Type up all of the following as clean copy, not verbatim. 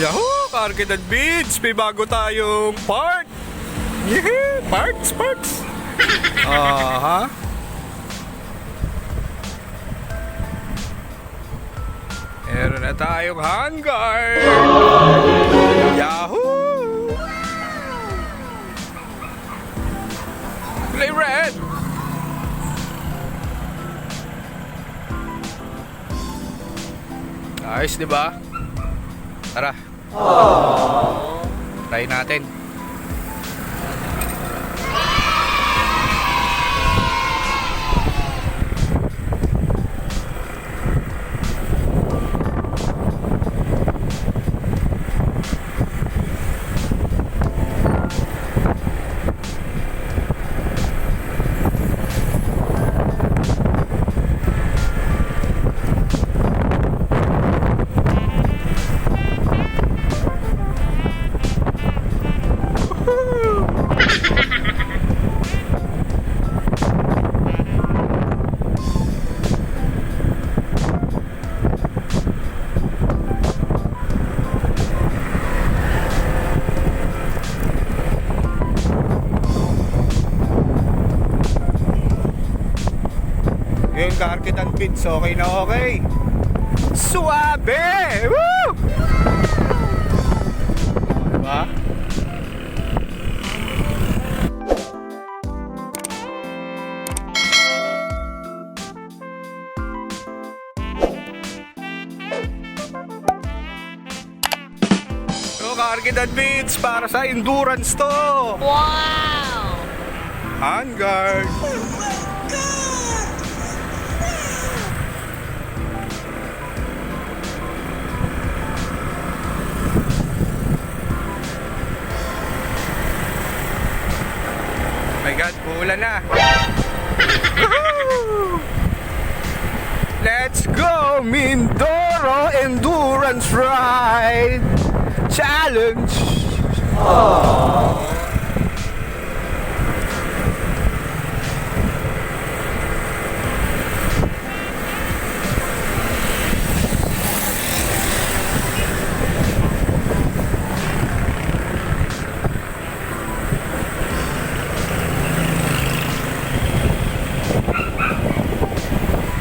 Yahoo! Arkidan Beats! May bago tayong part! Yeah! Parts! Aha! Meron na tayong handguard! Yahoo! Play red! Ayos, diba? Tara! Try natin. Yung ka-arkidan Beats, okay na okay. Suabe! Woo! Diba? Yung ka-arkidan Beats, para sa endurance to. Wow! Handguard. My God, uulan na. Let's go Mindoro Endurance Ride Challenge.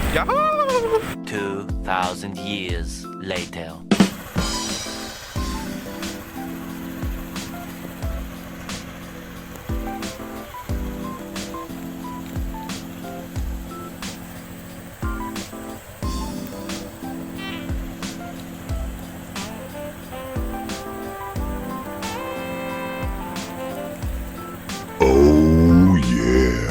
Yahoo! 2,000 years later. Oh yeah.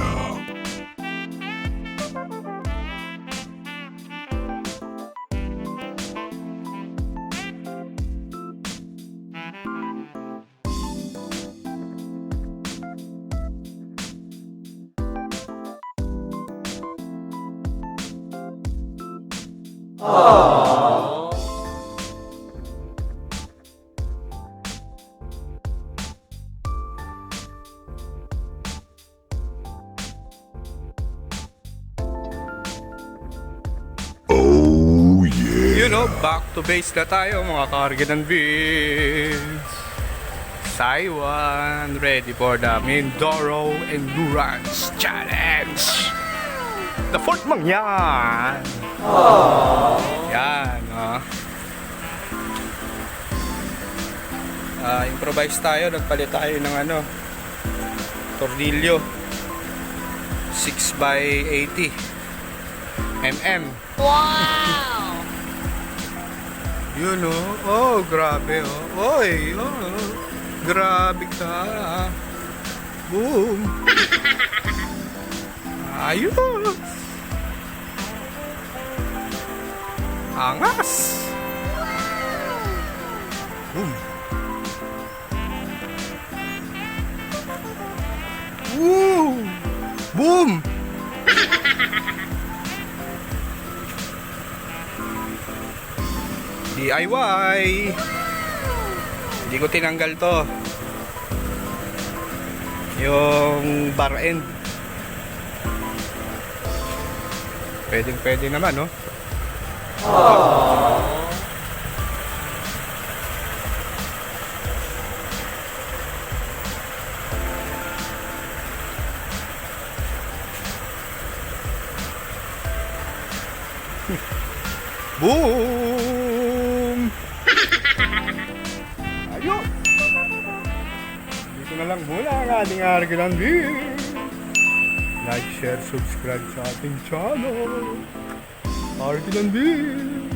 Oh yeah. You know, back to base na tayo mga ka-arkidan Beats. CY1 ready for the Mindoro Endurance Challenge. The fourth mang yan. Yan, improvise tayo, nagpalit tayo ng tornilyo 6x80 mm. Wow! Yun oh, grabe Oy, grabe ka. Boom. Ayos. Angas. Boom. Woo! Boom. DIY. Hindi ko tinanggal to. Yung bar end. Pwede naman, no? Boom! Ayun! Dito na lang muna ang ating arkidan video. Like, share, subscribe sa ating channel. Arkidan video.